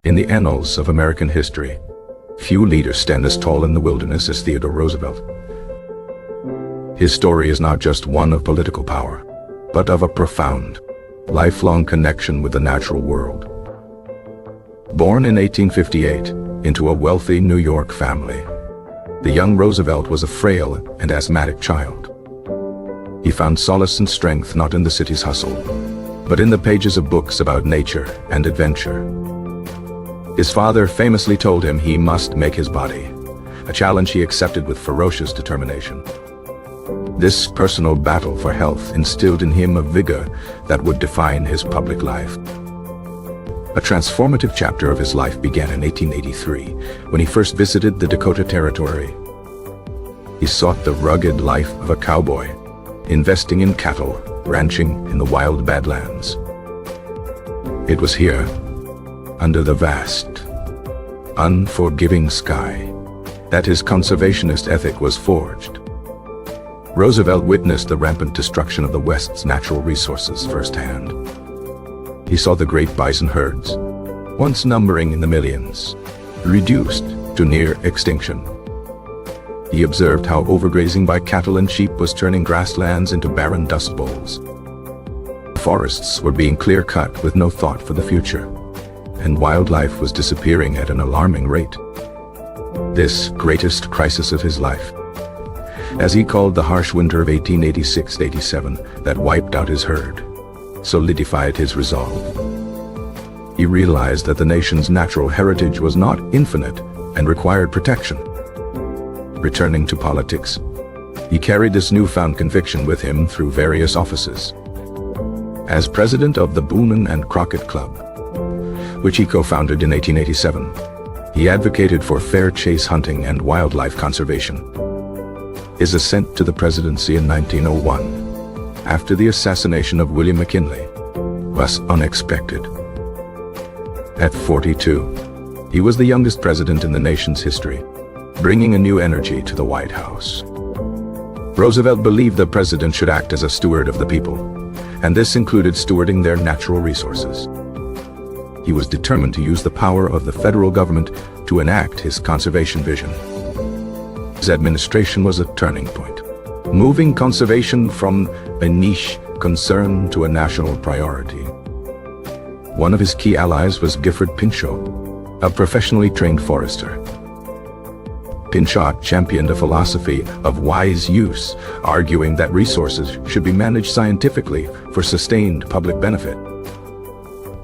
In the annals of American history, few leaders stand as tall in the wilderness as Theodore Roosevelt. His story is not just one of political power, but of a profound, lifelong connection with the natural world. Born in 1858 into a wealthy New York family, the young Roosevelt was a frail and asthmatic child. He found solace and strength not in the city's hustle, but in the pages of books about nature and adventure. His father famously told him he must make his body, a challenge he accepted with ferocious determination. This personal battle for health instilled in him a vigor that would define his public life. A transformative chapter of his life began in 1883, when he first visited the Dakota Territory. He sought the rugged life of a cowboy, investing in cattle, ranching in the wild Badlands. It was here, under the vast, unforgiving sky, that his conservationist ethic was forged. Roosevelt witnessed the rampant destruction of the West's natural resources firsthand. He saw the great bison herds, once numbering in the millions, reduced to near extinction. He observed how overgrazing by cattle and sheep was turning grasslands into barren dust bowls. Forests were being clear-cut with no thought for the future, and wildlife was disappearing at an alarming rate. This greatest crisis of his life, as he called the harsh winter of 1886-87 that wiped out his herd, solidified his resolve. He realized that the nation's natural heritage was not infinite and required protection. Returning to politics, he carried this newfound conviction with him through various offices. As president of the Boone and Crockett Club, which he co-founded in 1887, he advocated for fair chase hunting and wildlife conservation. His ascent to the presidency in 1901, after the assassination of William McKinley, was unexpected. At 42, he was the youngest president in the nation's history, bringing a new energy to the White House. Roosevelt believed the president should act as a steward of the people, and this included stewarding their natural resources. He was determined to use the power of the federal government to enact his conservation vision. His administration was a turning point, moving conservation from a niche concern to a national priority. One of his key allies was Gifford Pinchot, a professionally trained forester. Pinchot championed a philosophy of wise use, arguing that resources should be managed scientifically for sustained public benefit.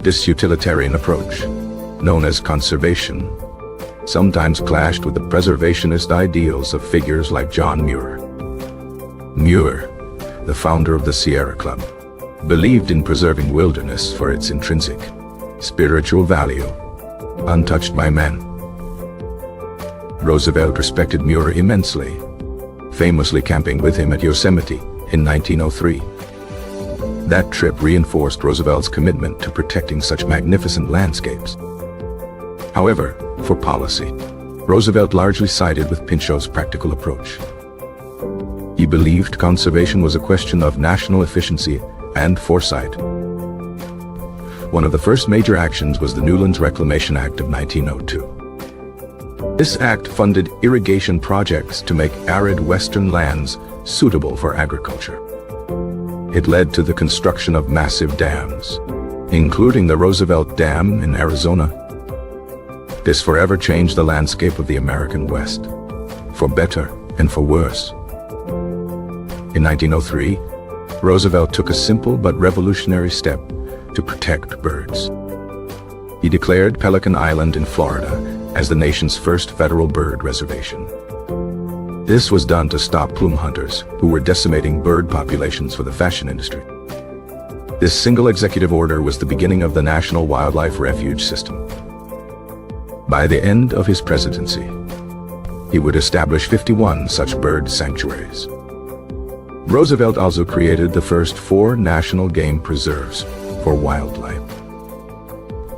This utilitarian approach, known as conservation, sometimes clashed with the preservationist ideals of figures like John Muir. Muir, the founder of the Sierra Club, believed in preserving wilderness for its intrinsic, spiritual value, untouched by men. Roosevelt respected Muir immensely, famously camping with him at Yosemite in 1903. That trip reinforced Roosevelt's commitment to protecting such magnificent landscapes. However, for policy, Roosevelt largely sided with Pinchot's practical approach. He believed conservation was a question of national efficiency and foresight. One of the first major actions was the Newlands Reclamation Act of 1902. This act funded irrigation projects to make arid western lands suitable for agriculture. It led to the construction of massive dams, including the Roosevelt Dam in Arizona. This forever changed the landscape of the American West, for better and for worse. In 1903, Roosevelt took a simple but revolutionary step to protect birds. He declared Pelican Island in Florida as the nation's first federal bird reservation. This was done to stop plume hunters who were decimating bird populations for the fashion industry. This single executive order was the beginning of the National Wildlife Refuge System. By the end of his presidency, he would establish 51 such bird sanctuaries. Roosevelt also created the first 4 national game preserves for wildlife.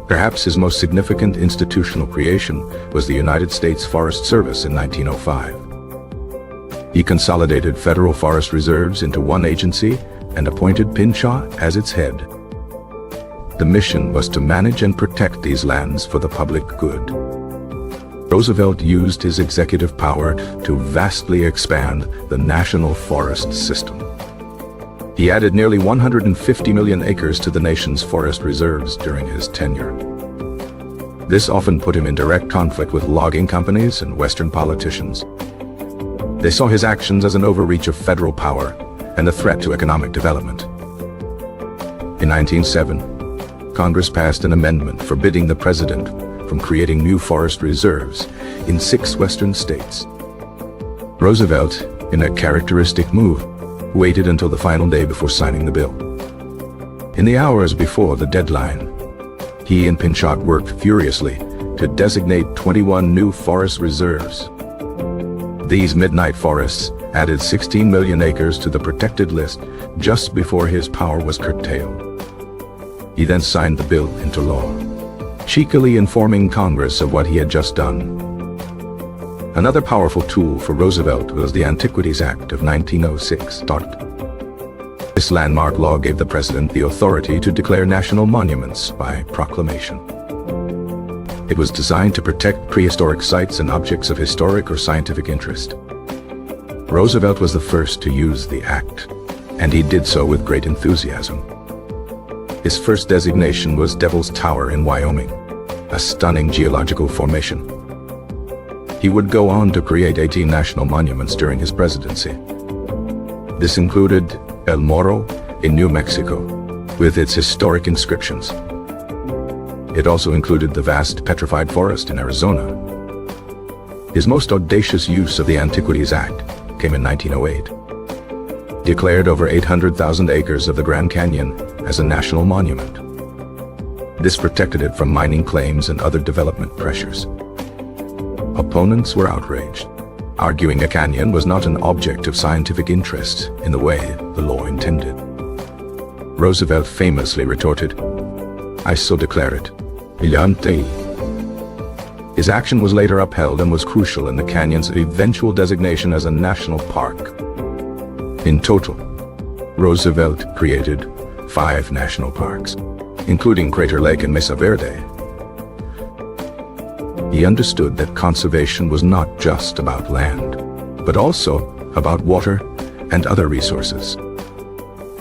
Perhaps his most significant institutional creation was the United States Forest Service in 1905. He consolidated federal forest reserves into one agency and appointed Pinchot as its head. The mission was to manage and protect these lands for the public good. Roosevelt used his executive power to vastly expand the national forest system. He added nearly 150 million acres to the nation's forest reserves during his tenure. This often put him in direct conflict with logging companies and Western politicians. They saw his actions as an overreach of federal power and a threat to economic development. In 1907, Congress passed an amendment forbidding the president from creating new forest reserves in 6 western states. Roosevelt, in a characteristic move, waited until the final day before signing the bill. In the hours before the deadline, he and Pinchot worked furiously to designate 21 new forest reserves. These midnight forests added 16 million acres to the protected list just before his power was curtailed. He then signed the bill into law, cheekily informing Congress of what he had just done. Another powerful tool for Roosevelt was the Antiquities Act of 1906. This landmark law gave the president the authority to declare national monuments by proclamation. It was designed to protect prehistoric sites and objects of historic or scientific interest. Roosevelt was the first to use the act, and he did so with great enthusiasm. His first designation was Devil's Tower in Wyoming, a stunning geological formation. He would go on to create 18 national monuments during his presidency. This included El Morro in New Mexico, with its historic inscriptions. It also included the vast petrified forest in Arizona. His most audacious use of the Antiquities Act came in 1908. Declared over 800,000 acres of the Grand Canyon as a national monument. This protected it from mining claims and other development pressures. Opponents were outraged, arguing a canyon was not an object of scientific interest in the way the law intended. Roosevelt famously retorted, "I so declare it. Brillante." His action was later upheld and was crucial in the canyon's eventual designation as a national park. In total, Roosevelt created 5 national parks, including Crater Lake and Mesa Verde. He understood that conservation was not just about land, but also about water and other resources.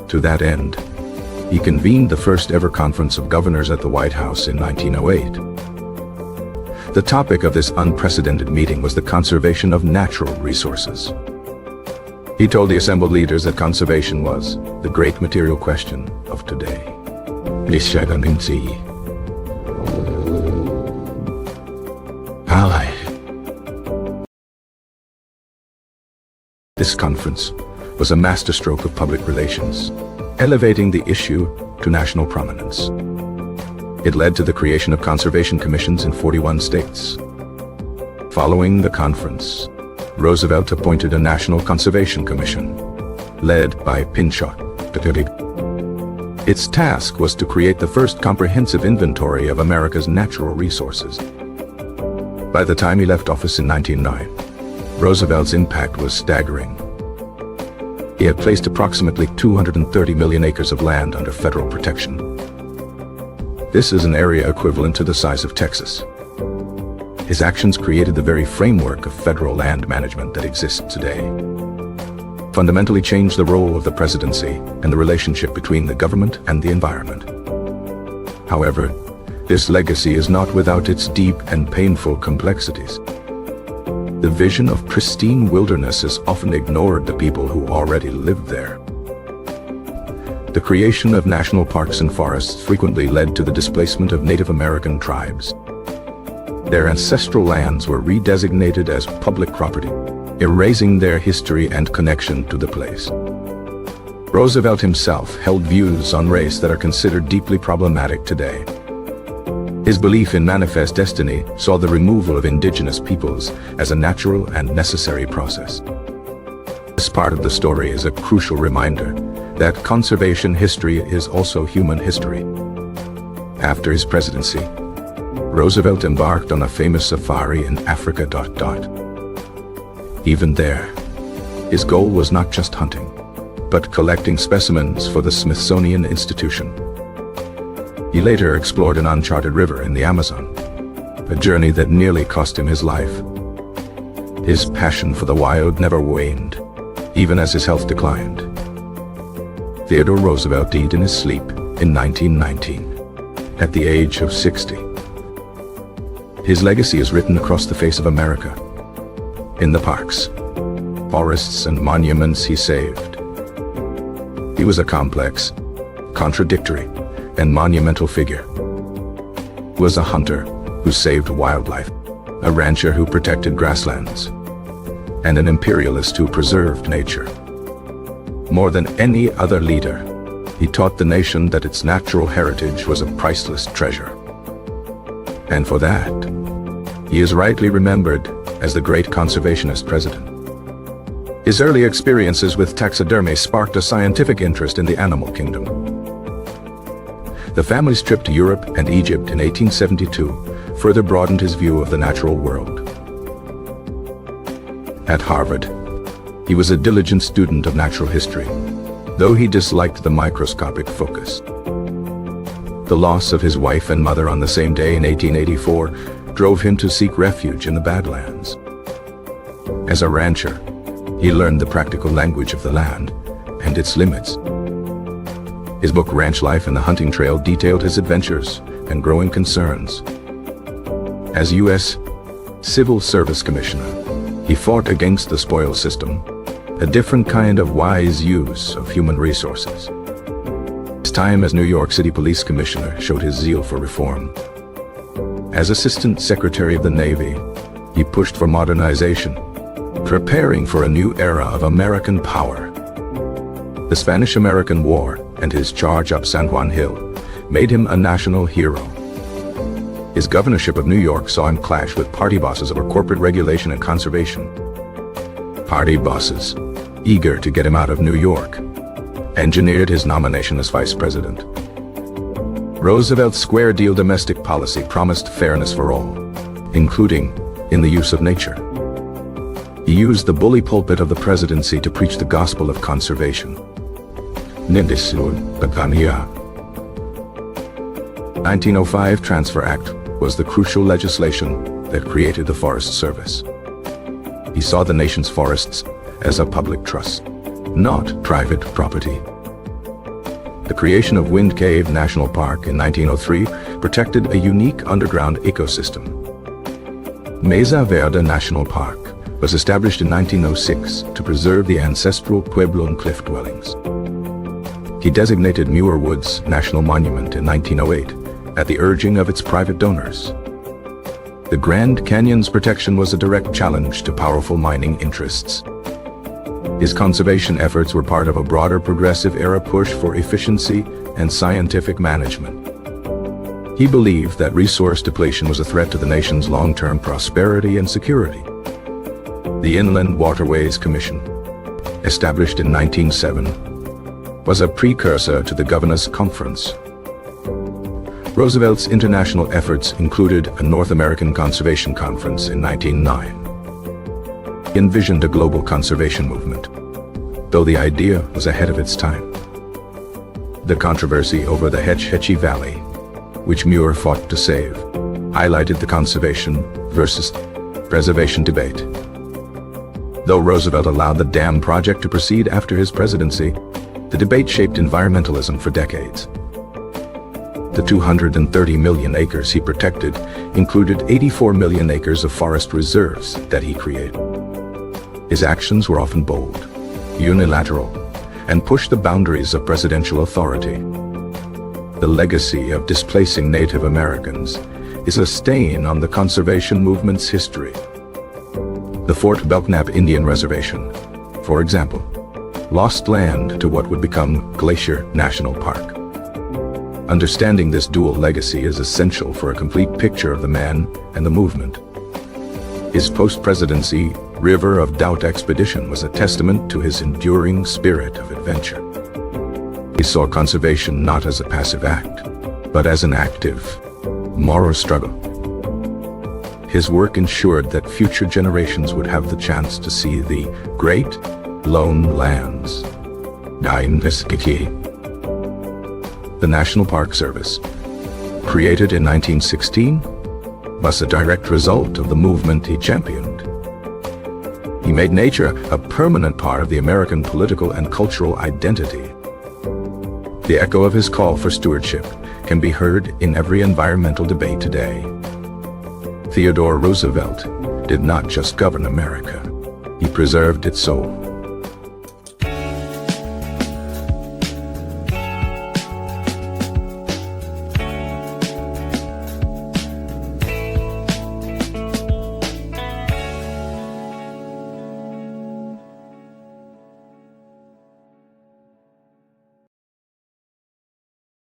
To that end, he convened the first ever conference of governors at the White House in 1908. The topic of this unprecedented meeting was the conservation of natural resources. He told the assembled leaders that conservation was the great material question of today. This conference was a masterstroke of public relations, elevating the issue to national prominence. It led to the creation of conservation commissions in 41 states. Following the conference, Roosevelt appointed a National Conservation Commission, led by Pinchot. Its task was to create the first comprehensive inventory of America's natural resources. By the time he left office in 1909, Roosevelt's impact was staggering. He had placed approximately 230 million acres of land under federal protection. This is an area equivalent to the size of Texas. His actions created the very framework of federal land management that exists today. Fundamentally changed the role of the presidency and the relationship between the government and the environment. However, this legacy is not without its deep and painful complexities. The vision of pristine wildernesses often ignored the people who already lived there. The creation of national parks and forests frequently led to the displacement of Native American tribes. Their ancestral lands were redesignated as public property, erasing their history and connection to the place. Roosevelt himself held views on race that are considered deeply problematic today. His belief in manifest destiny saw the removal of indigenous peoples as a natural and necessary process. This part of the story is a crucial reminder that conservation history is also human history. After his presidency, Roosevelt embarked on a famous safari in Africa. Even there, his goal was not just hunting, but collecting specimens for the Smithsonian Institution. He later explored an uncharted river in the Amazon, a journey that nearly cost him his life. His passion for the wild never waned, even as his health declined. Theodore Roosevelt died in his sleep in 1919, at the age of 60. His legacy is written across the face of America. In the parks, forests, and monuments he saved. He was a complex, contradictory, and monumental figure. He was a hunter who saved wildlife, a rancher who protected grasslands, and an imperialist who preserved nature. More than any other leader, he taught the nation that its natural heritage was a priceless treasure. And for that, he is rightly remembered as the great conservationist president. His early experiences with taxidermy sparked a scientific interest in the animal kingdom. The family's trip to Europe and Egypt in 1872 further broadened his view of the natural world. At Harvard, he was a diligent student of natural history, though he disliked the microscopic focus. The loss of his wife and mother on the same day in 1884 drove him to seek refuge in the Badlands. As a rancher, he learned the practical language of the land and its limits. His book Ranch Life and the Hunting Trail detailed his adventures and growing concerns. As U.S. Civil Service Commissioner, he fought against the spoils system, a different kind of wise use of human resources. His time as New York City Police Commissioner showed his zeal for reform. As Assistant Secretary of the Navy, he pushed for modernization, preparing for a new era of American power. The Spanish-American War and his charge up San Juan Hill made him a national hero. His governorship of New York saw him clash with party bosses over corporate regulation and conservation. Party bosses, eager to get him out of New York, engineered his nomination as vice president. Roosevelt's square deal domestic policy promised fairness for all, including in the use of nature. He used the bully pulpit of the presidency to preach the gospel of conservation. 1905 Transfer Act was the crucial legislation that created the Forest Service. He saw the nation's forests as a public trust, not private property. The creation of Wind Cave National Park in 1903 protected a unique underground ecosystem. Mesa Verde National Park was established in 1906 to preserve the ancestral Puebloan cliff dwellings. He designated Muir Woods National Monument in 1908 at the urging of its private donors. The Grand Canyon's protection was a direct challenge to powerful mining interests. His conservation efforts were part of a broader progressive era push for efficiency and scientific management. He believed that resource depletion was a threat to the nation's long-term prosperity and security. The Inland Waterways Commission, established in 1907, was a precursor to the Governors' Conference. Roosevelt's international efforts included a North American Conservation Conference in 1909. He envisioned a global conservation movement, though the idea was ahead of its time. The controversy over the Hetch Hetchy Valley, which Muir fought to save, highlighted the conservation versus preservation debate. Though Roosevelt allowed the dam project to proceed after his presidency, the debate shaped environmentalism for decades. The 230 million acres he protected included 84 million acres of forest reserves that he created. His actions were often bold, unilateral, and pushed the boundaries of presidential authority. The legacy of displacing Native Americans is a stain on the conservation movement's history. The Fort Belknap Indian Reservation, for example, lost land to what would become Glacier National Park. Understanding this dual legacy is essential for a complete picture of the man and the movement. His post-presidency River of Doubt expedition was a testament to his enduring spirit of adventure. He saw conservation not as a passive act, but as an active, moral struggle. His work ensured that future generations would have the chance to see the great lone lands The National Park Service, created in 1916, was a direct result of the movement he championed. He made nature a permanent part of the American political and cultural identity. The echo of his call for stewardship can be heard in every environmental debate today. Theodore Roosevelt did not just govern America, he preserved its soul.